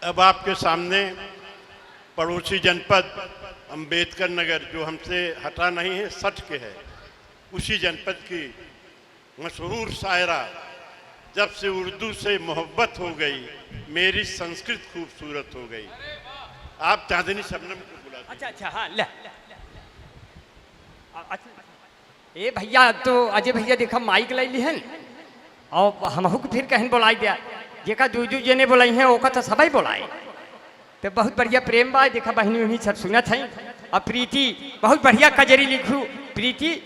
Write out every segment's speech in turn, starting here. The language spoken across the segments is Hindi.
अब आपके सामने पड़ोसी जनपद अंबेडकर नगर, जो हमसे हटा नहीं है, सच के है, उसी जनपद की मशहूर शायरा, जब से उर्दू से मोहब्बत हो गई मेरी संस्कृत खूबसूरत हो गई। आप चांदनी शबनम को बुला दीजिए। अच्छा हाँ ले। ए भैया तो अजय भैया देखा माइक लाई ली है और हमहू के फिर कहन बोलाई दिया जेका जूजू जेने बोलाई है ओका तो सबाई बोलाए तो बहुत बढ़िया प्रेम बा। देखा बहनी उन्हीं सब सुनत है और प्रीति बहुत बढ़िया कजरी लिखू प्रीति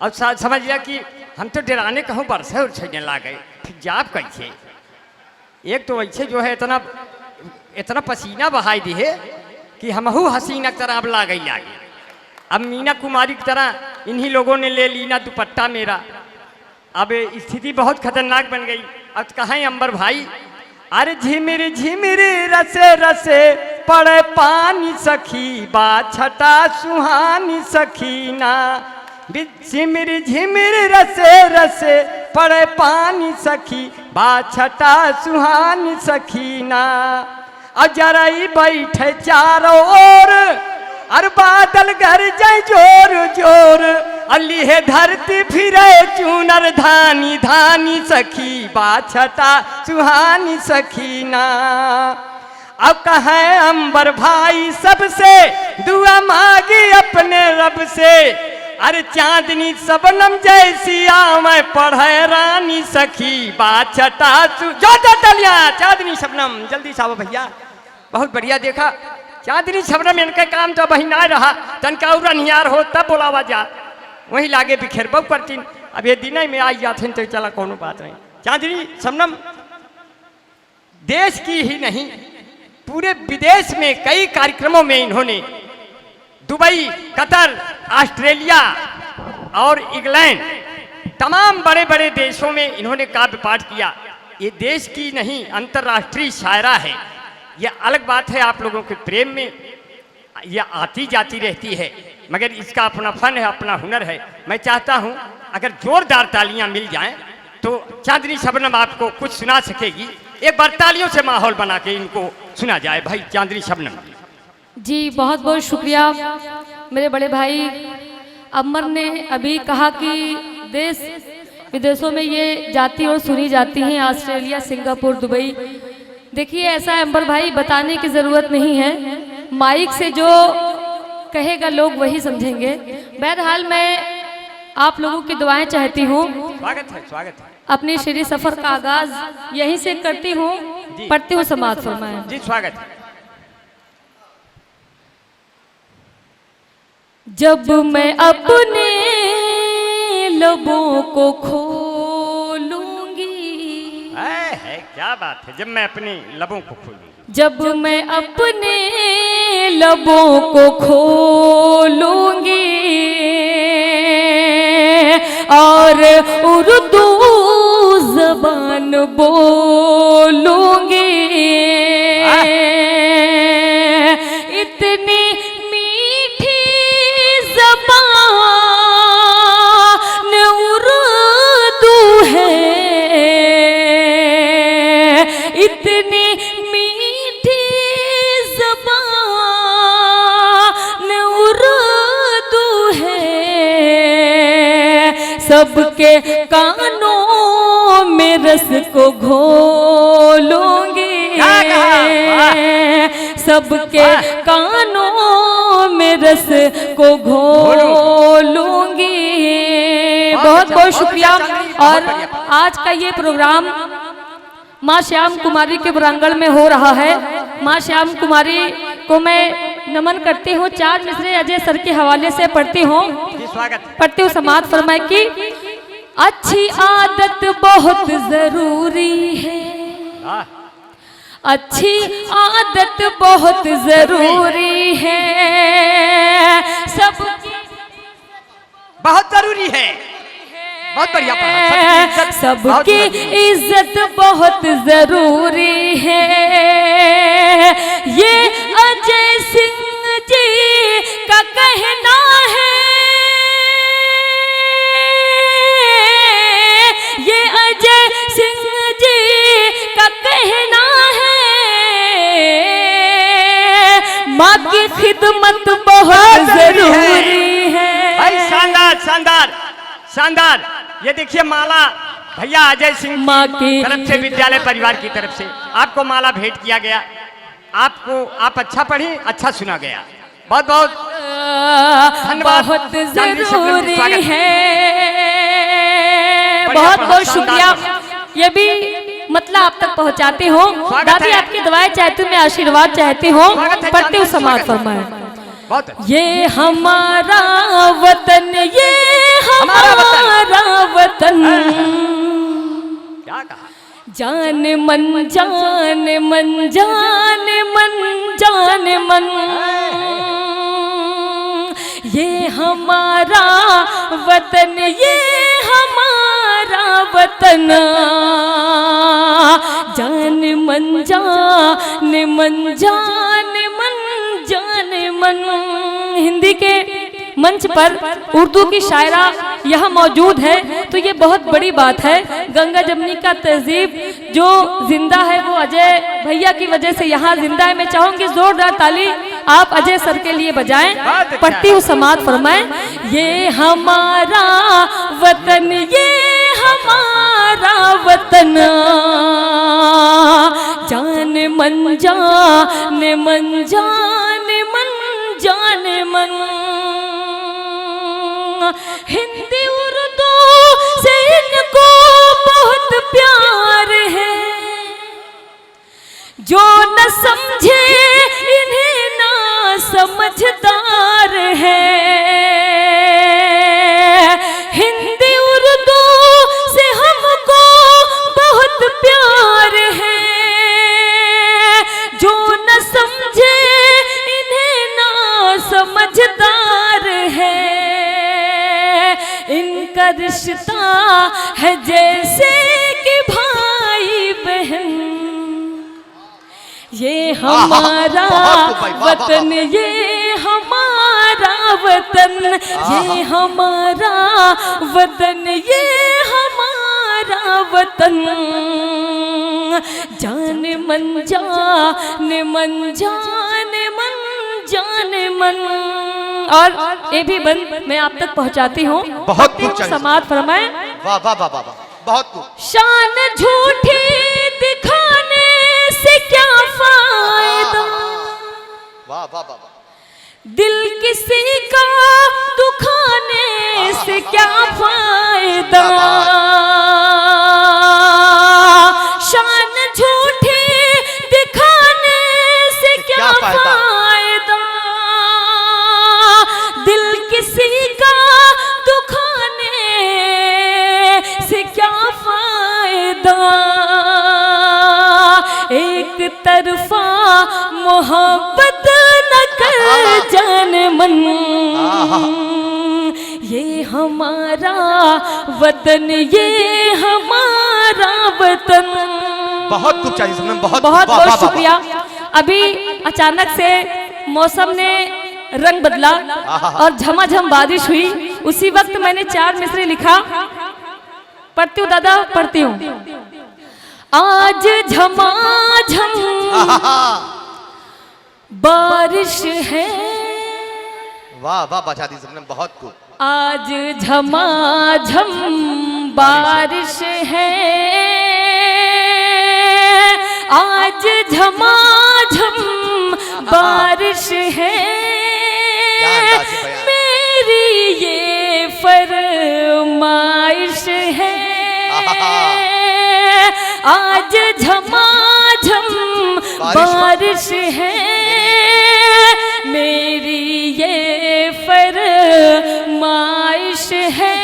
और समझ लिया कि हम तो डराने कहूँ बरसे और छने ला गए फिर जाप कैसे। एक तो ऐसे जो है इतना पसीना बहाई दी है कि हमहू हसीना की तरह अब ला गई लागे। अब मीना कुमारी की तरह इन्हीं लोगों ने ले लीना दुपट्टा मेरा। अब स्थिति बहुत खतरनाक बन गई। अब कहाँ अंबर भाई, अरे झिमिर झिमिर रसे रसे पड़े पानी सखी बा छटा सुहानी सखीना। झिमिर झिमिर रसे रसे पड़े पानी सखी बा छटा सुहानी सखीना। अब जरा बैठे चारों ओर अर बादल घर जाए जोर जोर अली है धरती फिरे चूनर धानी धानी सखी बाछटा सुहानी सखीना। अब कहें अंबर भाई सबसे दुआ मांगी अपने रब से। अरे चांदनी सबनम जैसी मैं पढ़े रानी सखी बाछटा जो तलिया चांदनी सबनम जल्दी साहब भैया बहुत बढ़िया। देखा चांदनी शबनम इनका काम तो वही ना रहा तनका निहार हो तब बोलावा जा वही लागे बिखेर बहु करतीन। अब ये दिन में आई जाते तो चला कोनो बात नहीं। चांदनी शबनम देश की ही नहीं पूरे विदेश में कई कार्यक्रमों में इन्होंने दुबई, कतर, ऑस्ट्रेलिया और इंग्लैंड तमाम बड़े बड़े देशों में इन्होंने काव्य पाठ किया। ये देश की नहीं अंतर्राष्ट्रीय शायरा है। यह अलग बात है आप लोगों के प्रेम में यह आती जाती रहती है मगर इसका अपना फन है, अपना हुनर है। मैं चाहता हूं अगर जोरदार तालियां मिल जाएं तो चांदनी शबनम आपको कुछ सुना सकेगी। एक बार तालियों से माहौल बना के इनको सुना जाए। भाई चांदनी शबनम जी बहुत बहुत शुक्रिया मेरे बड़े भाई अमर ने अभी कहा कि देश विदेशों में ये जाती और सुनी जाती हैं, ऑस्ट्रेलिया, सिंगापुर, दुबई। देखिए ऐसा अंबर भाई बताने की ज़रूरत नहीं है, माइक से जो कहेगा लोग वही समझेंगे। बहरहाल मैं आप लोगों की दुआएं चाहती हूँ। स्वागत है, स्वागत है। अपनी श्री सफ़र का आगाज यहीं से करती हूँ, पढ़ती हूँ, समाज फरमाएं। जी स्वागत है। जब मैं अपने लबों को खोलूंगी, है क्या बात है, जब मैं अपने लबों को खोलूंगी, जब मैं अपने लबों को खोलूंगी और उर्दू ज़बान बोलूंगी, इतनी मीठी ज़बान उर्दू है, इतनी मीठी ज़बान उर्दू है, सबके कानों में रस को घोलूंगी, सबके कानों में रस को घोलूंगी। बहुत बहुत शुक्रिया। और आज का ये प्रोग्राम माँ श्याम कुमारी के प्रांगण में हो रहा है। माँ श्याम कुमारी को मैं नमन करती हूँ। 4 मिसरे अजय सर के हवाले से पढ़ती हूँ, समाज फरमाए कि अच्छी आदत बहुत जरूरी है, अच्छी आदत बहुत जरूरी है, सब बहुत जरूरी है, बहुत बढ़िया पढ़ा। सबकी इज्जत बहुत जरूरी है, ये अजय सिंह जी का कहना है, ये अजय सिंह जी का कहना है, माँ की खिदमत बहुत जरूरी है। भाई शानदार शानदार शानदार। ये देखिए माला भैया अजय सिंह माँ की तरफ से, विद्यालय परिवार की तरफ से आपको माला भेंट किया गया। आप अच्छा पढ़ी, अच्छा सुना गया। बहुत बहुत धन्यवाद। बहुत जानवी शुक्ला जी, जरूरी स्वागत है। बढ़िया, बहुत बहुत शानदार। शुक्रिया। ये भी मतलब आप तक पहुंचाती हूँ। स्वागत दादी है। आपकी दुआएं चाहती हूँ, मैं आशीर्वाद चाहती हूँ। स्वागत है, पढ़ती हूँ, समाज स्वागत है। फरमाए। बहुत अच्छा। ये हमारा वतन, ये हमारा हमारा वतन, क्या कहा? जान मन जान मन जान मन जान मन, ये हमारा वतन, ये हमारा वतन, जान मन जान मन जान मन जान मन। हिंदी के मंच पर उर्दू की शायरा यहाँ मौजूद है, तो ये बहुत बड़ी बात है। गंगा जमनी का तहजीब जो जिंदा है वो अजय भैया की वजह से यहाँ जिंदा है। मैं चाहूंगी जोरदार ताली आप अजय सर के लिए बजाएं। पढ़ती हूँ, समाज फरमाएं। ये हमारा वतन, ये हमारा वतन, जान मन जान मन जान मन जान मन। हिंदी उर्दू से इनको बहुत प्यार है, जो न समझे इन्हें ना समझदार है। हिंदी उर्दू से हमको बहुत प्यार है, जो न समझे इन्हें ना समझदार है। इनका रिश्ता है जैसे कि भाई बहन, ये हमारा वतन, ये हमारा वतन, ये हमारा वतन, ये हमारा वतन, जान मन जान मन जान मन जान मन। और ये भी बंद मैं आप तक पहुंचाती हूँ। बहुत कुछ चाहिए। समाज फरमाए। वाह वाह वाह वाह वाह, बहुत कुछ। शान झूठी दिखाने से क्या फायदा, वाह वाह वाह वाह। दिल किसी का दुखाने से क्या फायदा, शान झूठी दिखाने से क्या फायदा, दिल किसी का दुखाने से क्या फायदा। एक तरफा मोहब्बत न कर जान मन, ये हमारा वतन, ये हमारा वतन। बहुत कुछ चाहिए सनम, बहुत बहुत वाह, वाह, बहुत वाह, शुक्रिया। अभी अचानक से मौसम ने रंग बदला और झमाझम बारिश हुई। उसी वक्त मैंने 4 मिसरे लिखा। पढ़ती हूँ दादा, पढ़ती हूँ। आज झमाझम बारिश है, वाह वाह बचा दी सनम, बहुत कुछ। आज झमाझम बारिश है, आज झमाझम बारिश है, मेरी ये फरमाइश है। आज झमाझम बारिश है, मेरी ये फरमाइश है।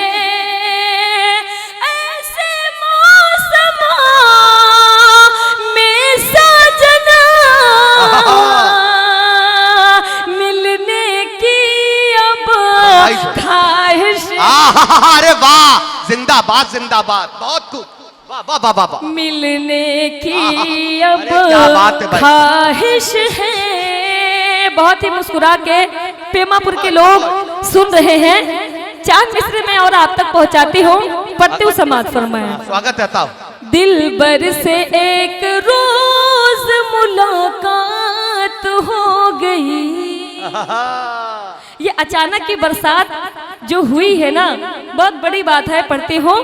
ऐसे मौसम में साजना मिलने की अब ख्वाहिश। अरे वाह, जिंदाबाद जिंदाबाद, बहुत कुछ। वाह वाह वाह वाह। मिलने की अब क्या बात है भाई। ख्वाहिश है। बहुत ही मुस्कुरा के पेमापुर के लोग सुन रहे हैं। 4 मिसरे में और आप तक पहुंचाती हूँ। पढ़ती हूँ, समाज फरमाया। स्वागत है ताऊ। दिल बर से एक रोज मुलाकात हो, गई। ये अचानक की बरसात जो हुई है ना, बहुत बड़ी बात है। पढ़ती हूँ,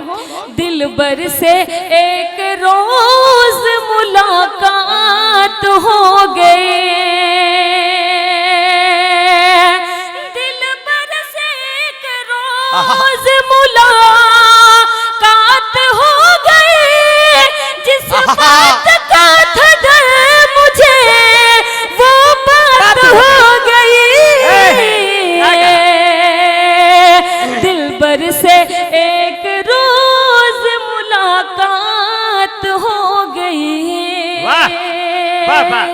दिल भर से एक रोज मुलाकात हो गए, दिल भर से एक रोज मुलाकात हो गए, जिस बात का था डर मुझे वो बात हो गई। दिल भर से एक रोज मुलाकात हो गई। वाह वाह वाह,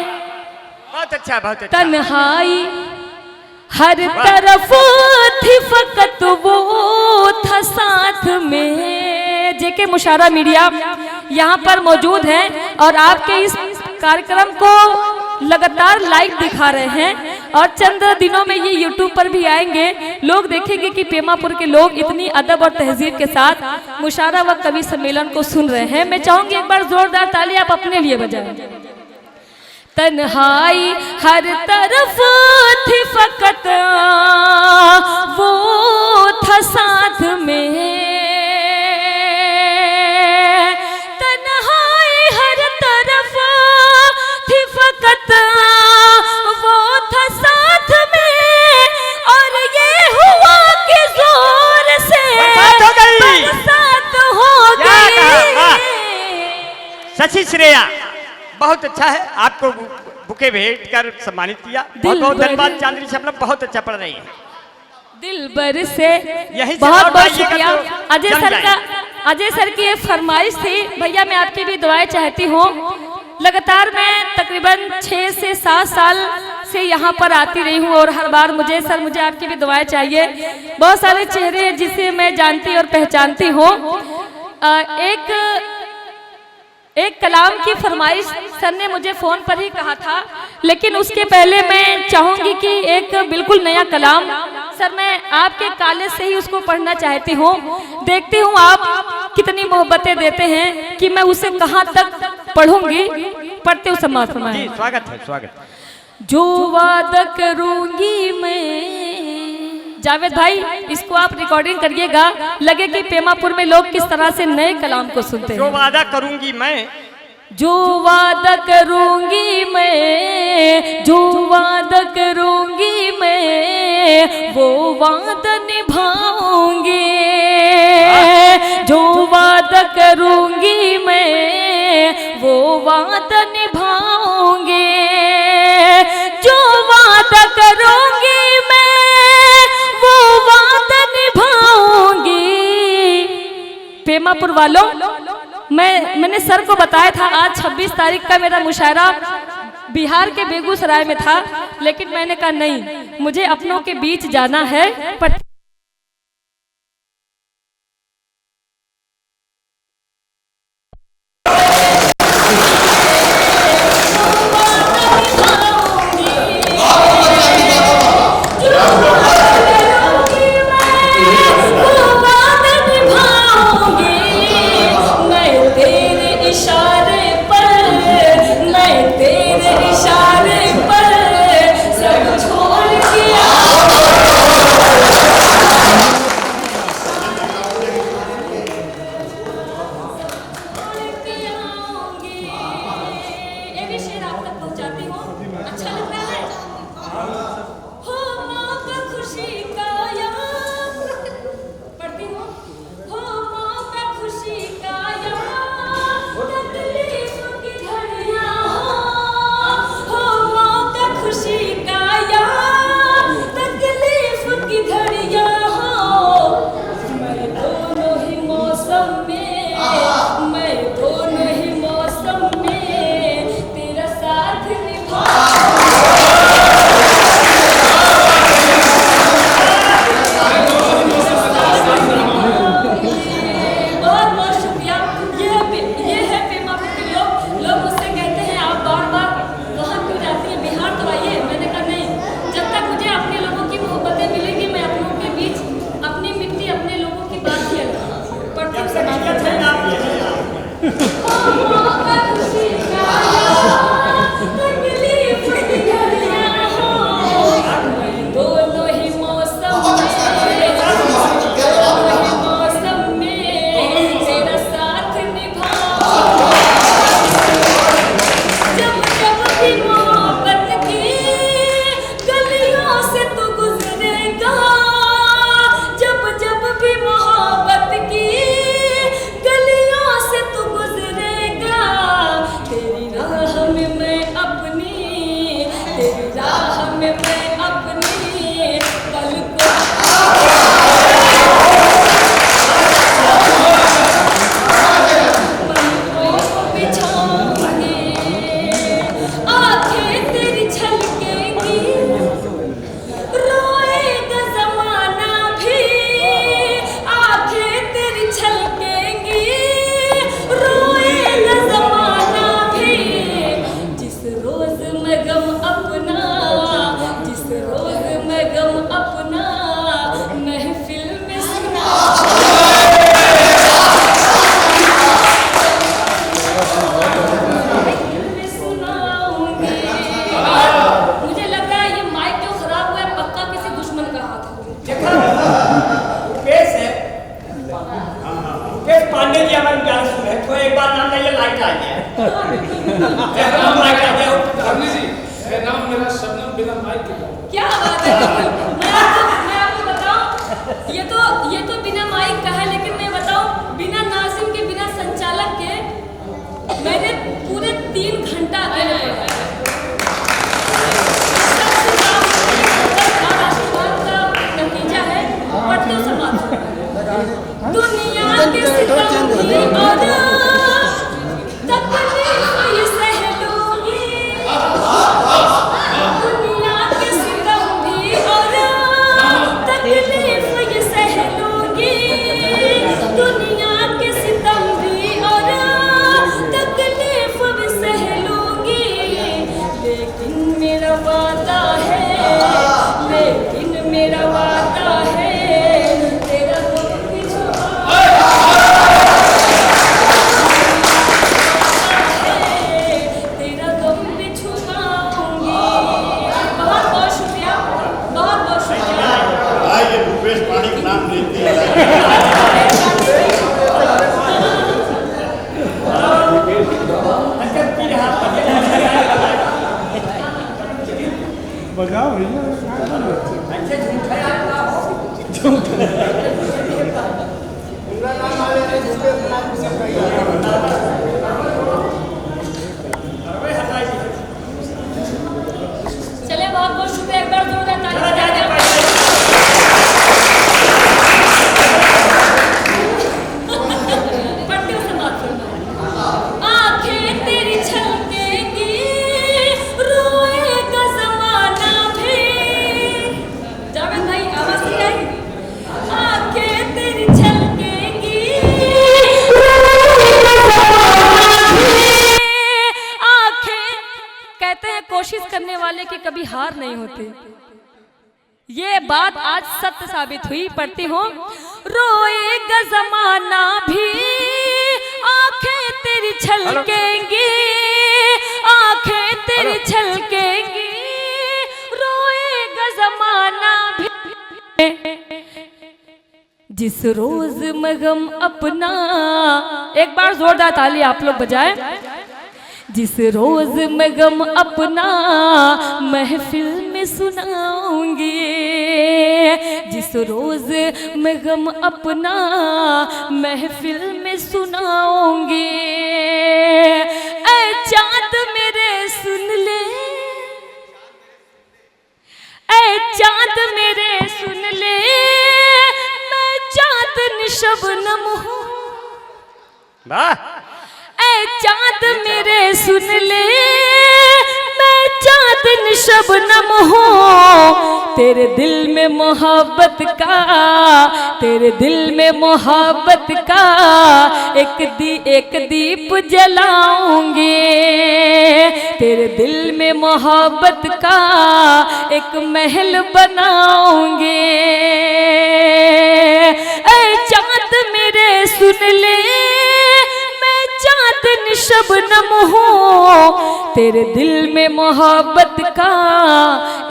बहुत अच्छा बहुत अच्छा। तन्हाई हर तरफ थी, फकत वो था साथ में। जेके मुशारा मीडिया यहाँ पर मौजूद है और आपके इस कार्यक्रम को लगातार लाइव दिखा रहे हैं, और चंद दिनों में ये यूट्यूब पर भी आएंगे। लोग देखेंगे कि पेमापुर के लोग इतनी अदब और तहजीब के साथ मुशारा व कवि सम्मेलन को सुन रहे हैं। मैं चाहूंगी एक बार जोरदार ताली आप अपने लिए बजाएं। तन्हाई हर तरफ थी, फकत वो था साथ में। तन्हाई हर तरफ थी, फकत वो था साथ में, और ये हुआ कि जोर से बरसात हो गई। बरसात हो क्या कहा, वाह। गई। शशि श्रेया, बहुत अच्छा है। आपको बुके भेंट कर सम्मानित किया, बहुत बहुत धन्यवाद। चांदनी से हम लोग बहुत अच्छा पढ़ रही हैं। दिल भर से यही से बहुत और बहुत गाइएगा शुक्रिया। तो अजय जम सर जाएगा। का, अजय सर की ये फरमाइश थी। भैया मैं आपकी भी दुआएं चाहती हूँ। लगातार मैं तकरीबन 6 से 7 साल से यहाँ पर आती रही हूँ, और हर बार मुझे आपकी भी दुआएं चाहिए। बहुत सारे चेहरे हैं जिसे मैं जानती और पहचानती हूँ। एक कलाम की फरमाइश सर ने मुझे फ़ोन पर ही कहा था, लेकिन उसके पहले मैं चाहूँगी कि एक बिल्कुल नया कलाम सर, मैं आपके कॉलेज से ही उसको पढ़ना चाहती हूँ। देखती हूँ आप कितनी मोहब्बतें देते हैं कि मैं उसे कहाँ तक पढ़ूंगी। पढ़ते हुए समाज जी फरमाएं। स्वागत है, स्वागत। जो वादा करूंगी मैं, जावेद भाई इसको आप रिकॉर्डिंग करिएगा, लगे कि पेमापुर में लोग किस तरह से नए कलाम को सुनते जो हैं। वादा करूंगी मैं, जो वादा करूंगी मैं, जो वादा करूंगी मैं, वो वादा निभाऊंगी। जो वादा करूंगी मैं, वो वादा निभाऊंगी। जो वादा करूंगी मैं, वो वादा निभाऊंगी। पेमापुर वालों, मैंने सर को बताया था आज 26 तारीख का मेरा मुशायरा बिहार के बेगूसराय में था, लेकिन मैंने कहा नहीं, मुझे अपनों के बीच जाना है। पर बजाओ भैया। चलिए बहुत बहुत शुक्रिया, एक बार जोरदार ताली बजा दें। पट्टियों से बात करना। आंखें तेरी छलकेंगी, रोएगा ज़माना भी। जावेद भाई आवाज़ नहीं आई? आंखें तेरी छलकेंगी, रोएगा ज़माना भी। आंखें, कहते हैं कोशिश करने वाले की कभी हार नहीं होती। ये बात आज सत्य साबित हुई। पढ़ती हूँ, रोएगा जमाना भी, आंखें तेरी छलकेंगी, आंखें तेरी छलकेंगी, रोएगा जमाना भी। जिस रोज में गम अपना, एक बार जोरदार ताली आप लोग बजाएं। जिस रोज मैं गम अपना महफिल में सुनाऊंगी, जिस रोज मैं गम अपना महफिल में सुनाऊंगी। ऐ चाँद मेरे सुन ले, ऐ चाँद मेरे सुन ले, मैं चाँदनी शबनम हूँ। वाह, ऐ चाँद मेरे सुन ले, मैं चाँदनी शबनम हूँ। तेरे दिल में मोहब्बत का, तेरे दिल में मोहब्बत का एक दीप जलाऊंगी। तेरे दिल में मोहब्बत का एक महल बनाऊंगी। ऐ चाँद मेरे सुन ले, चाँदनी शबनम हूँ। तेरे दिल में मोहब्बत का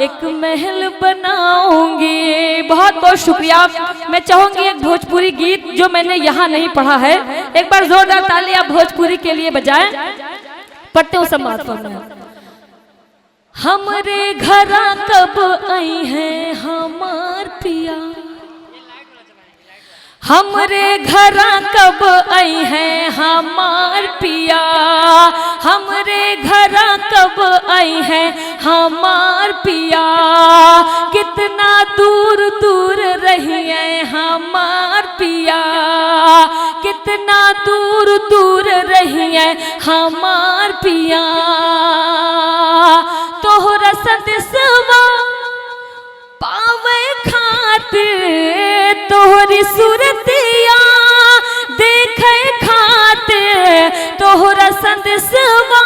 एक महल बनाऊंगी। बहुत बहुत शुक्रिया। मैं चाहूंगी एक भोजपुरी गीत जो मैंने यहाँ नहीं पढ़ा है, एक बार जोरदार ताली आप भोजपुरी के लिए बजाएं। पढ़ते हो समाज पर। हमरे घरा कब आई है हमार पिया, हमरे घरा कब आई है हमार पिया, हमरे घरा कब आई है हमार पिया। कितना दूर दूर रही है हमार पिया, कितना दूर दूर रही है हमार पिया। तोहरा संदेशवा पावे खातिर, तोहरी सूरतिया देखे खातिर, तोहरा संदेशवा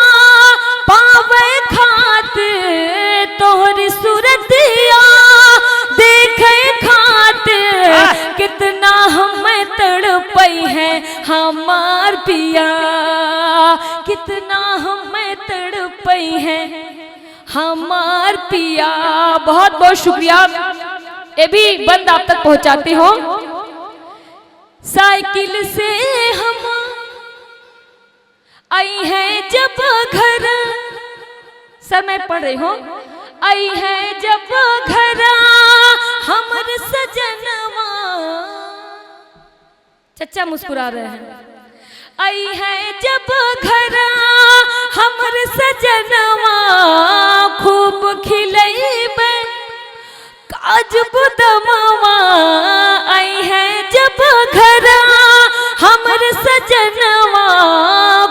पावे खातिर, तोहरी सूरतिया देखे खातिर। कितना हमें तड़पई है हमार पिया, कितना हमें तड़पई है हमार पिया। बहुत बहुत शुक्रिया। ये भी बंद आप तक पहुंचाती हूँ। साइकिल से हम आई है जब घर, सर मैं पढ़ रही हूँ। आई है जब घर हमर सजनवा, चचा मुस्कुरा रहे हैं। आई है जब घर हमर सजनवा, खूब खिलैबे काज बुदमवा। आई है जब घर हमर सजनवा,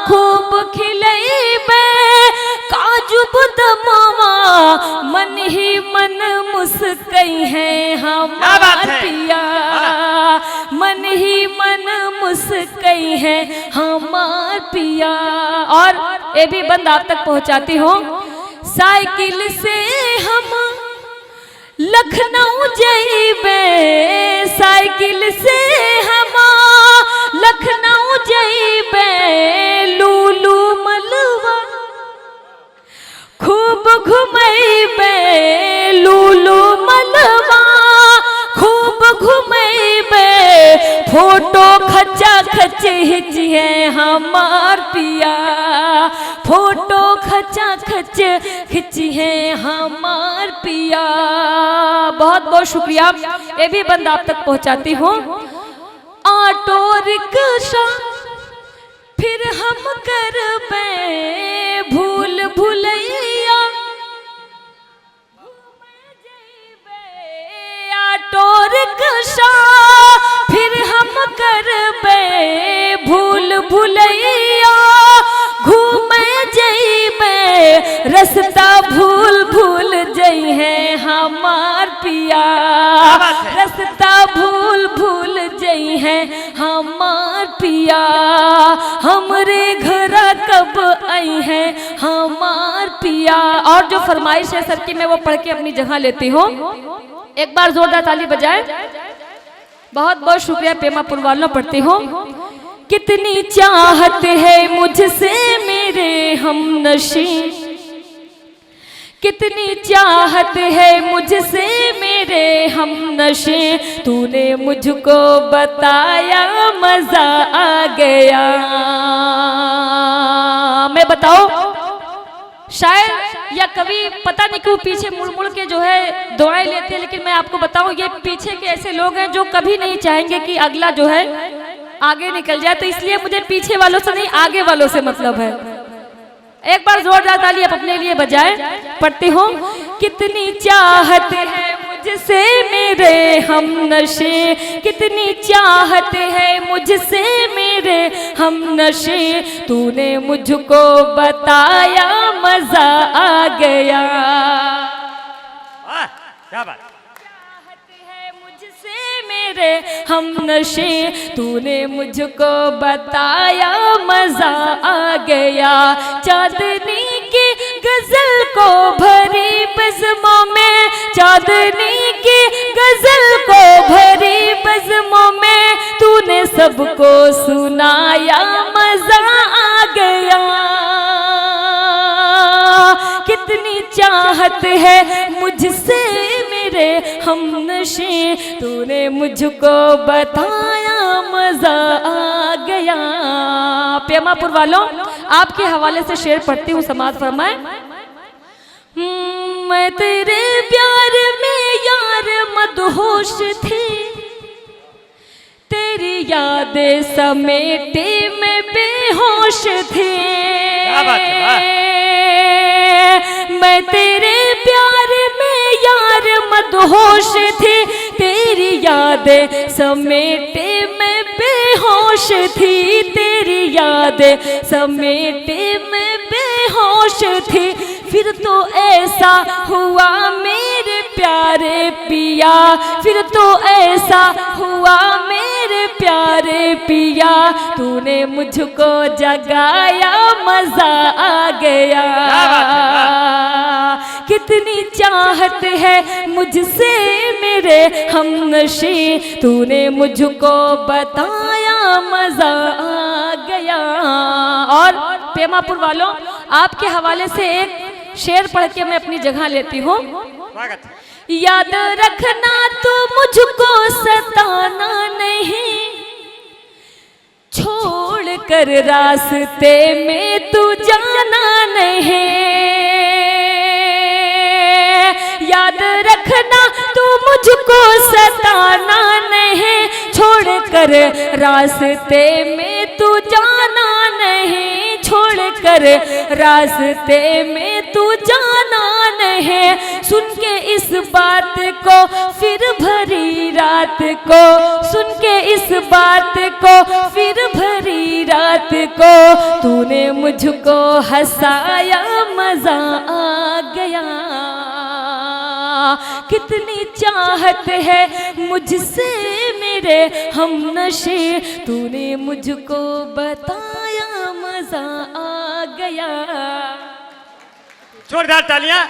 खूब खिलैबे काज बुदमवा। मन ही मन मुस्कई है हमार पिया, मन ही मन मुस्कई है हमार पिया। और ये भी बंद आप तक पहुंचाती हूँ। साइकिल से हम लखनऊ जाइबे, साइकिल से हम लखनऊ जाइबे। लूलू मलवा खूब घुमैबे, लूलू मलवा खूब घुमैबे। फोटो खचा खच हिचिए हमार पिया, फोटो खचा खच खिंची है हमार पिया। बहुत बहुत शुक्रिया, ये भी बंद आप तक पहुंचाती हूँ। ऑटो रिक्शा फिर हम कर भूल भुलैया, ऑटो रिक्शा फिर हम कर भूल भुलैया, घूमे जइबे रास्ता भूल भूल जई है हमार पिया, रास्ता भूल भूल जई है हमार पिया, हमरे घर कब आई है हमार पिया। और जो फरमाइश है सर की मैं वो पढ़ के अपनी जगह लेती हूँ। एक बार जोरदार ताली बजाएं। बहुत बहुत शुक्रिया पेमापुर वालों, पढ़ती हूँ। कितनी चाहत है मुझसे मेरे हमनशी, कितनी चाहत है मुझसे मेरे हमनशी, तूने मुझको बताया मजा आ गया। मैं बताऊं, शायद या कभी पता नहीं क्यों पीछे मुड़ मुड़ के जो है दुआएं लेते हैं, लेकिन मैं आपको बताऊं ये पीछे के ऐसे लोग हैं जो कभी नहीं चाहेंगे कि अगला जो है आगे निकल जाए, तो इसलिए मुझे पीछे वालों से नहीं आगे वालों से मतलब है। एक बार जोरदार ताली आप अपने लिए बजाएं। पढ़ती हूँ। कितनी चाहत है मुझसे मेरे हमनशी, कितनी चाहत है मुझसे मेरे हमनशी, तूने मुझको बताया मजा आ गया। क्या बात, मेरे हमनशी, तूने मुझको बताया मजा आ गया। चांदनी की गजल को भरी बज़्मों में, चांदनी की गजल को भरी बज़्मों में, तूने सबको सुनाया मजा आ गया। कितनी चाहत है मुझसे मेरे हमनशी, तूने मुझको बताया मजा आ गया। पेमापुर वालों आपके हवाले से शेर पढ़ती हूँ, समाज फरमाए। मैं तेरे प्यार में यार मदहोश थी, तेरी यादें समेटे मैं बेहोश थी। मैं तेरे प्यार में यार मदहोश थी, तेरी यादें समेटे मैं बेहोश थी, तेरी यादें समेटे मैं बेहोश थी। फिर तो ऐसा हुआ मेरे प्यारे पिया, फिर तो ऐसा हुआ मेरे प्यारे पिया, तूने मुझको जगाया मजा आ गया। कितनी चाहत है मुझसे मेरे हमनशी, तूने मुझको बताया मजा आ गया। और पेमापुर वालों आपके हवाले से एक शेर पढ़ के मैं अपनी जगह लेती हूँ। याद रखना तू मुझको सताना नहीं, छोड़ कर रास्ते में तू जाना नहीं। याद रखना तू मुझको सताना नहीं, छोड़ कर रास्ते में तू जाना नहीं, छोड़ कर रास्ते में तू जाना नहीं। सुन के इस बात को फिर भरी रात को, सुन के इस बात को फिर भरी रात को, तूने मुझको हंसाया मजा आ गया। कितनी चाहत है मुझसे मेरे हमनशी, तूने मुझको बताया मजा आ गया। जोरदार तालियां।